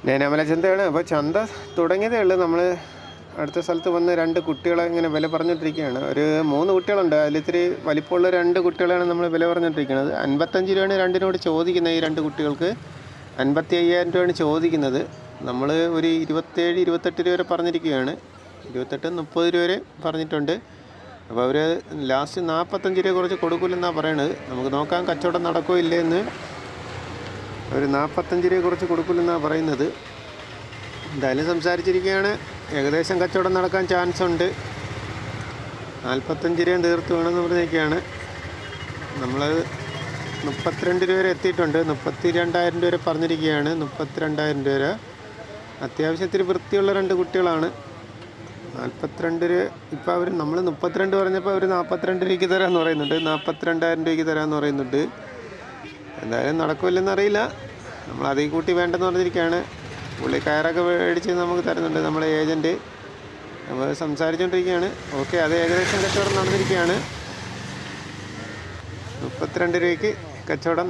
നേനാമല ചന്തയാണ്. അപ്പോൾ ചന്ത തുടങ്ങിയതേ ഉള്ളൂ. നമ്മൾ അടുത്ത സ്ഥലത്ത് വന്ന് 2 കുട്ടികളെ ഇങ്ങനെ വില പറഞ്ഞുകൊണ്ടിരിക്കുകയാണ്. ഒരു 3 കുട്ടികളുണ്ട്. അതിലിത്തിരി വലിപ്പമുള്ള 2 കുട്ടികളാണ് നമ്മൾ വില പറഞ്ഞുകൊണ്ടിരിക്കുന്നത്. 55 രൂപയാണ് രണ്ടിനോട് ചോദിക്കുന്നത്. ഈ 2 കുട്ടികൾക്ക് 55,000 രൂപയാണ് ചോദിക്കുന്നത്. നമ്മൾ ഒരു 27, 28 രൂപ വരെ പറഞ്ഞിരിക്കുകയാണ്. 28, 30 രൂപ വരെ പറഞ്ഞിട്ടുണ്ട്. അപ്പോൾ അവർ ലാസ്റ്റ് 45 രൂപ കുറച്ച് കൊടുക്കില്ലെന്നാണ് പറയണത്. നമുക്ക് നോക്കാം കച്ചവടം നടക്കുമോ ഇല്ലേ എന്ന്. ഒരു 45 രൂപ കുറച്ച് കൊടുക്കില്ലെന്നാണ് പറയുന്നത്. എന്തായാലും സംസാരിച്ചിരിക്കുകയാണ്. ഏകദേശം കച്ചവടം നടക്കാൻ ചാൻസ് ഉണ്ട്. 45 രൂപ തീർത്ത് വേണമെന്ന് പറഞ്ഞിരിക്കുകയാണ്. നമ്മൾ 32 രൂപ വരെ എത്തിയിട്ടുണ്ട്. 32,000 രൂപ വരെ പറഞ്ഞിരിക്കുകയാണ്. 32,000 രൂപ വരെ. അത്യാവശ്യം ഇത്തിരി വൃത്തിയുള്ള 2 കുട്ടികളാണ്. 42 രൂപ. ഇപ്പോൾ അവർ നമ്മൾ 32 പറഞ്ഞപ്പോൾ അവർ 42 രൂപയ്ക്ക് തരാമെന്ന് പറയുന്നുണ്ട്. 42,000 രൂപയ്ക്ക് തരാമെന്ന് പറയുന്നുണ്ട്. എന്തായാലും നടക്കില്ലെന്നറിയില്ല. നമ്മൾ അതേ കൂട്ടി വേണ്ടെന്ന് പറഞ്ഞിരിക്കുകയാണ്. പുള്ളി കയറൊക്കെ മേടിച്ച് നമുക്ക് തരുന്നുണ്ട് നമ്മളെ ഏജൻറ്റ്. നമ്മൾ സംസാരിച്ചുകൊണ്ടിരിക്കുകയാണ്. ഓക്കെ, അത് ഏകദേശം കച്ചവടം നടന്നിരിക്കുകയാണ്. 32 രൂപയ്ക്ക് കച്ചവടം